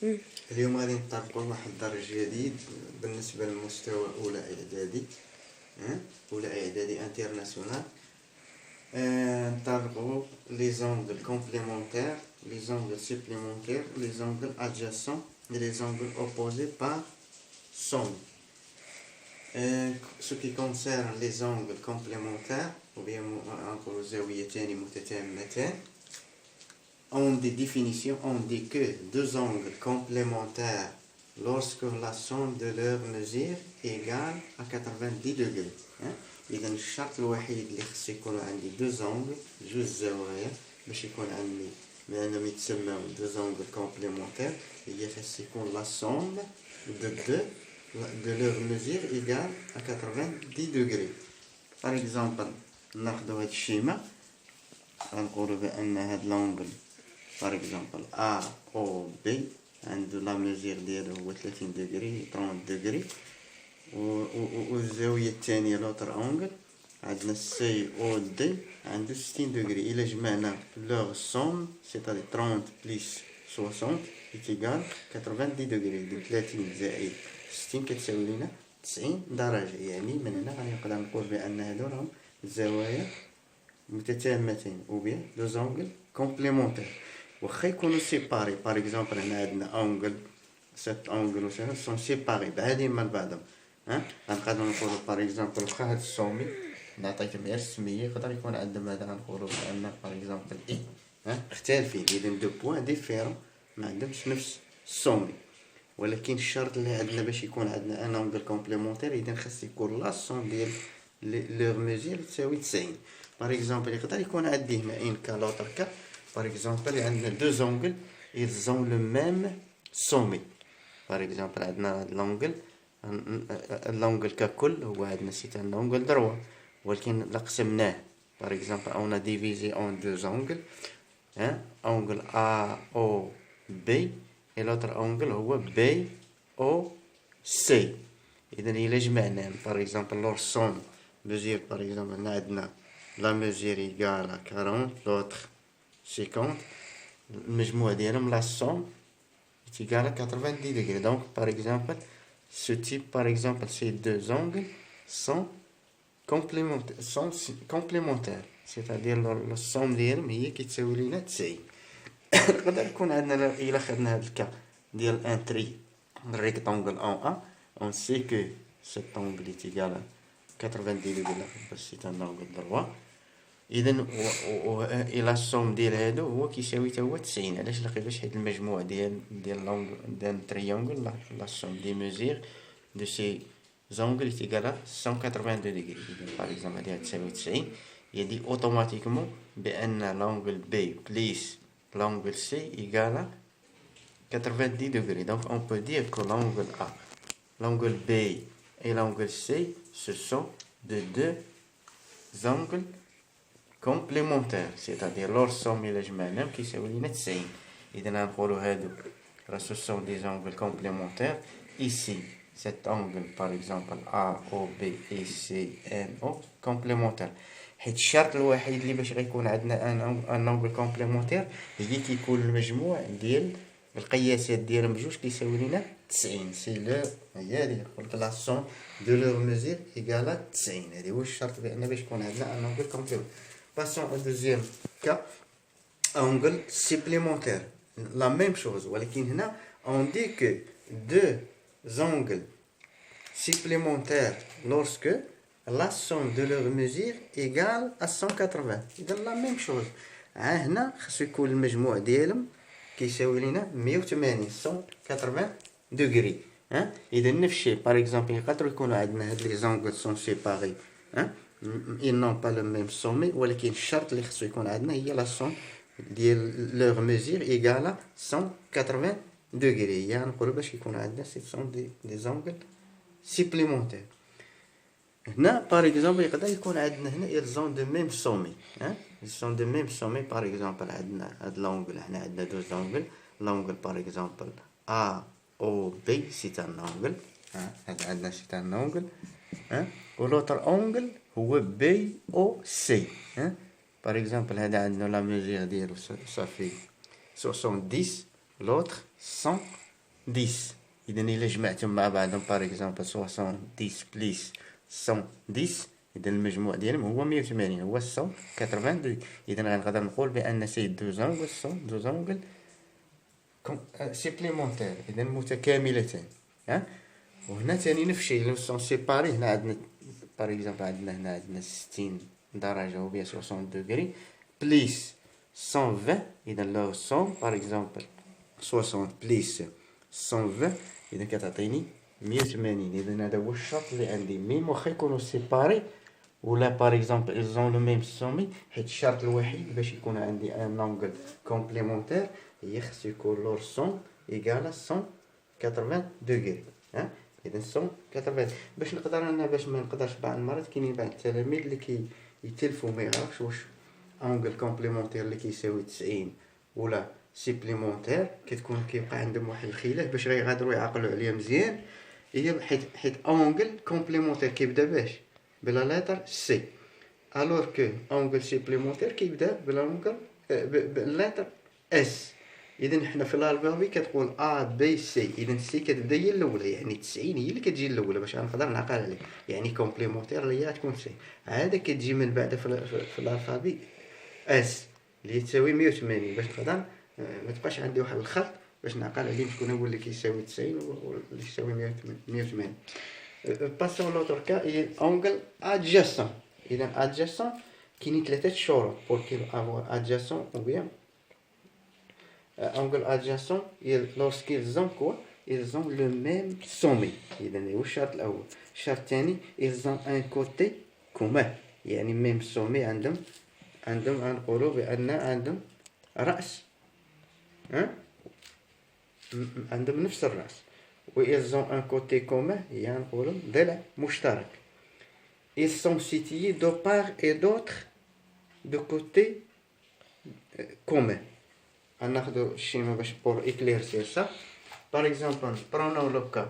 اليوم غادي نطبقوا واحد الدرس جديد بالنسبة للمستوى أولى إعدادي. أولى إعدادي انترناسيونال. نطبقوا لي زونغل كومبليمونتير، لي زونغل سوبليمونتير، لي زونغل adjacents et les angles opposés par somme. Ce qui concerne les angles complémentaires, ou bien encore زاويتان متتامتان, on dit définition, on dit que deux angles complémentaires lorsque la somme de leurs mesures égale à 90 degrés. إذا الشرط الوحيد اللي خص يكون عندي deux angles جوج زوايا باش يكون عندي لأنهم يتسموا deux angles complémentaires, هي خص يكون la somme de leurs mesures égale à 90 degrés. Par exemple, ناخدو هاد الشيما غنقولو بأن هاد لونغل par exemple A O B عنده لا ميزير ديالو هو 30 دغري 30 دغري والزاوية الثانية لوتر أونغل عندنا سي أو دي عنده 60 دغري. إلا جمعنا لوغ سوم سيتادير 30 بليس 60 إيكيغال 90 دغري. 30 زائد 60 كتساوي لنا 90 درجة. يعني من هنا غنقدر نقول بأن هادو راهم زوايا متتامتين أو بيان دو زونغل كومبليمونتير. واخا يكونوا سيباري باغ اكزومبل هنا عندنا اونغل سيت اونغل وسنا سون سيباري بعادين من بعضهم. غنقدروا نقولوا باغ اكزومبل واخا هاد السومي نعطيكم غير السميه يقدر يكون عندهم هذا غنقولوا بان باغ اكزومبل اي مختلفين. اذا دو بوين ديفيرون ما عندهمش نفس السومي، ولكن الشرط اللي عندنا باش يكون عندنا ان اونغل كومبليمونتير اذا خاص يكون لا سوم ديال لوغ ميزير تساوي 90. باغ اكزومبل يقدر يكون عندي هنا ان كا لوتر كا. Par exemple, il y a deux angles, ils ont le même sommet. Par exemple, l'angle ككل هو عندنا c'est un angle droit. ولكن قسمناه. Par exemple, on a divisé en deux angles. Angle AOB et l'autre angle هو BOC. إذا إلا جمعنا par exemple leur somme mesure par exemple عندنا la mesure égale à 40, l'autre 50, المجموع ديالهم la somme est égale à 90 degrés. Donc par exemple ce type par exemple ces deux angles sont complémentaires, c'est-à-dire la somme ديالهم هي كتساوي لنا 90. نقدر يكون عندنا إلا خدنا هذا الكا ديال ان تري rectangle en A, on sait que cet angle est égal à 90 degrés parce que c'est un angle droit. اذا الى السوم ديال هادو هو كيساوي حتى هو 90. علاش لقيتوش حيت المجموع ديال لونغل ديال تريونغل لا سوم دي ميزير دو سي زونغل ايكال 180 دغري. اذا باغ اكزومبل هادي تساوي 90 يدي اوتوماتيكمون بان لونغل بي بليس لونغل سي ايكال 90 degrés. Donc on peut dire que l'angle A, l'angle B et l'angle C ce sont de deux angles complémentaires, c'est-à-dire leur somme إلا جمعناهم كيساوي لنا 90. إذا نقولوا هادو راه ce sont des angles complémentaires. Ici cet angle par exemple AOB et CNO complémentaire. حيت الشرط الوحيد اللي باش غيكون عندنا ان انغل كومبليمونتير هي كيكون المجموع ديال القياسات ديالهم بجوج كيساوي لنا 90. سي لو هي هذه قلت لا سون دو لور ميزور ايكال 90. هذا هو الشرط بان باش يكون عندنا ان انغل كومبليمونتير. Passons au deuxième cas, angle supplémentaire. La même chose, on dit que deux angles supplémentaires lorsque la somme de leurs mesures égale à 180. إذا la même chose. هنا خصو يكون المجموع ديالهم كيساوي لنا 180 180 degrés. إذا نفس الشيء par exemple يقدروا يكونوا عندنا هاد لي زونغل سون سيباري. Ils n'ont pas le même sommet, ولكن الشرط اللي خصو يكون عندنا هي لا سوم ديال لوغ ميزور ايكال 180 degrés. يعني نقولوا باش يكون عندنا سي سون دي زونغل سيبليمونتير. هنا باغ اكزومبل يقدر يكون عندنا هنا ils ont de même sommet. ils sont de même sommet. باغ اكزومبل عندنا هاد لونغل هنا عندنا دو زونغل لونغل باغ اكزومبل A O B c'est un angle. هاد عندنا c'est un angle. ولوتر اونغل هو بي او سي. باغ اكزومبل هذا عندنا لا ميزير ديالو صافي 70 l'autre 100 10. إذا إلا جمعتهم مع بعضهم باغ إكزومبل 70 بليس 110، إذا المجموع ديالهم هو 180، هو 182. إذا غنقدر نقول بأن سي دو زونغل سون دو زونغل سيبليمونتير، إذا متكاملتان. وهنا تاني نفس الشيء لو سون سيباري. هنا عندنا باغ إكزومبل هنا عندنا 60 درجة و بيان 60 دوغري بليس 120. إذا لو سون باغ إكزومبل 60 بليس 120، إذا كتعطيني 180. إذا هذا هو الشرط اللي عندي ميم واخا يكونوا سيباري ولا باغ إكزومبل إلزون لو ميم سومي، حيت الشرط الوحيد باش يكون عندي ان أنغل كومبليمونتير هي خصو يكون لور سون إيكالا 180 دوغري. إذا 180 باش نقدر أنا باش ما نقدرش بعض المرات كاينين بعض التلاميذ اللي كيتلفوا ما يعرفش واش أنغل كومبليمونتير اللي كيساوي 90 ولا سيبليمونتير، كتكون كيبقى عندهم واحد الخلاف باش غيغادروا يعقلوا عليها مزيان. هي حيت أنغل كومبليمونتير كيبدا باش بلا لاتر سي، الوغ كو أنغل سيبليمونتير كيبدا بالأنغل باللاتر اس. إذا حنا في الألفابي كتقول أ بي سي، إذا سي كتبدا هي الأولى، يعني 90 هي اللي كتجي الأولى باش غنقدر نعقل عليه، يعني كومبليمونتير اللي هي غتكون سي. عاد كتجي من بعد في الألفابي اس اللي تساوي 180 باش نقدر ما تبقاش عندي واحد الخط باش نعقل عليه شكون هو اللي كيساوي 90 واللي كيساوي 180. باسو لوطر كا هي أنغل أدجاسون. إذا أدجاسون كاينين ثلاثة شروط بور كي افوار أدجاسون أو بيان angle adjacent lorsqu'ils ont quoi, ils ont le même sommet. إذا هو الشرط الأول. الشرط الثاني ils ont un côté commun، يعني même sommet عندهم غنقولوا بأن عندهم رأس، عندهم نفس الرأس. و ils ont un côté commun يعني نقولوا ضلع مشترك. ils sont situés de part et d'autre de côté commun. غناخدو الشيما باش بور éclaircir ça. Par exemple, prenons le cas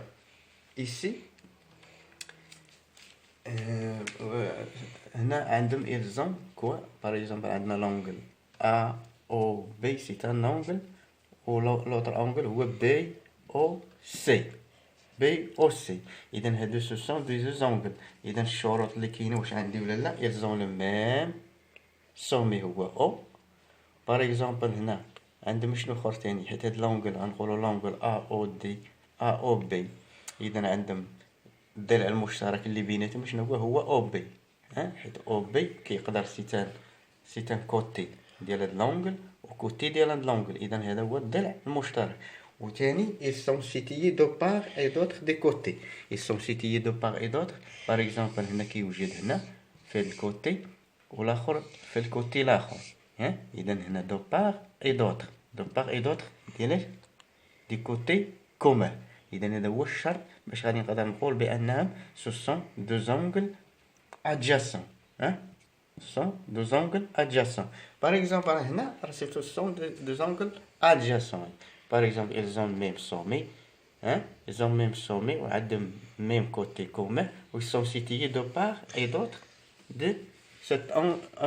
ici. هنا عندهم ils ont quoi, par exemple عندنا l'angle AOB c'est un angle و l'autre angle هو BOC. إذا هادو ce sont des deux angles. إذا الشروط اللي كاينين واش عندي ولا لا، ils ont le même sommet هو O. par exemple هنا عندهم شنو اخر تاني، حيت هاد لونغل غنقولو لونغل او بي. اذا عندهم الضلع المشترك اللي بيناتهم شنو هو او بي. حيت او بي كيقدر سيتان كوتي ديال هاد لونغل وكوتي ديال هاد لونغل، اذا هذا هو الضلع المشترك. وثاني ils sont situés de part et d'autre des côtés. ils sont situés de part et d'autre. par exemple هنا كيوجد هنا في هاد الكوتي والاخر في الكوتي الاخر. إذا هنا دو بار إي دوتر دي كوتي كومان. إذا هذا هو الشرط باش غادي نقدر نقول بأنهم سو سون دو زونغل أدجاسون. سون دو زونغل أدجاسون. باغ إكزومبل هنا راه سو سون دو زونغل أدجاسون. باغ إكزومبل ils ont même sommet. ils ont même sommet وعندهم même côté commun و ils sont situés de part et d'autre de cet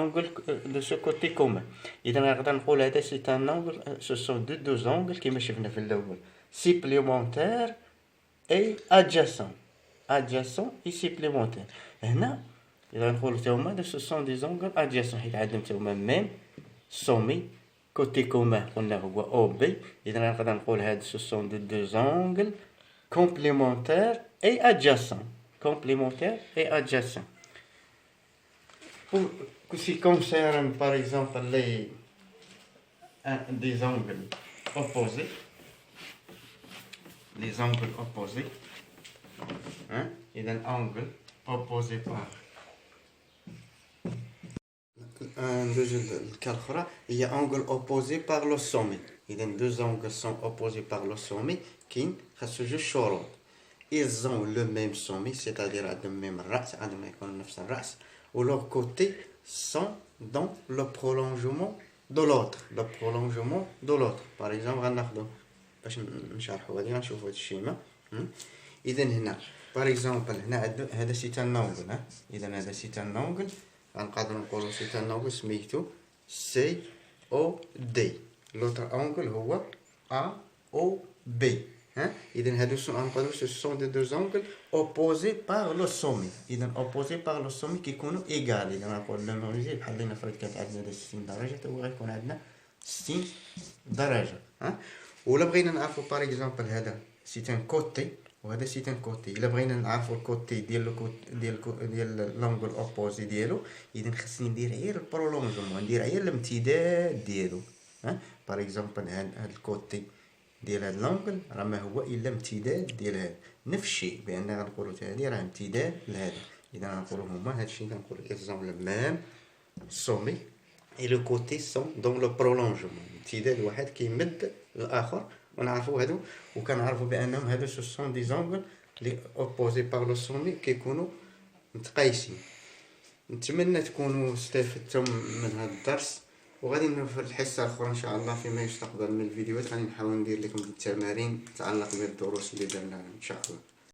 angle de ce côté commun. إذا نقدر نقول هذا c'est un angle, ce sont deux angles كما شفنا في الأول supplémentaire et adjacent et supplémentaire. هنا إذا نقولوا تاهما ce sont des angles adjacents حيت عندهم تاهما même sommet côté commun قلنا هو OB. إذا نقدر نقول هاد ce sont deux angles complémentaires et adjacents. Pour ce qui concerne par exemple des angles opposés, إذا angle opposé par الكا الأخرى هي angle opposé par le sommet. إذا deux angles sont opposés par le sommet كاين خاصو جوج شروط. ils ont le même sommet c'est-à-dire عندهم même الرأس، عندهم يكون نفس الرأس و leurs côtés sont dans le prolongement de l'autre. par exemple غناخدو باش نشرحو غادي نشوفو هاد الشيما. اذا هنا par exemple هنا هذا سي ان نونغل. اذا هذا سي ان نونغل غنقدروا نقولوا سي ان نونغل سميتو سي او دي. لوتر انغل هو ا او بي. اذا هادو نقولوا سو سون دو زونغل اوبوزي بار لو سومي. اذا اوبوزي بار لو سومي كيكونوا ايغال. اذا نقول لو ميزي بحال اللي نفرض كانت عندنا 60 درجه هو غيكون عندنا 60 درجه. ها ولا بغينا نعرفوا باغ اكزومبل هذا سي ان كوتي وهذا سي ان كوتي، الا بغينا نعرفوا الكوتي ديال لونغل اوبوزي ديالو اذا خصني ندير غير البرولونجمون، ندير غير الامتداد ديالو. ها باغ اكزومبل هاد الكوتي ديال هاد لونغل راه ما هو الا امتداد ديال هذا، نفس الشيء بان غنقولوا هذه راه امتداد لهذا. اذا غنقولوا هما هادشي كنقولوا اكزومبل ميم سومي اي لو كوتي سون دون لو برولونجمون، امتداد واحد كيمد الاخر ونعرفوا هادو، وكنعرفوا بانهم هادو سو سون دي زونغل لي اوبوزي بار لو سومي كيكونوا متقايسين. نتمنى تكونوا استفدتم من هذا الدرس، وغادي في الحصه الاخرى ان شاء الله فيما يستقبل من الفيديوهات غادي نحاول ندير لكم التمارين تتعلق بالدروس اللي درنا ان شاء الله.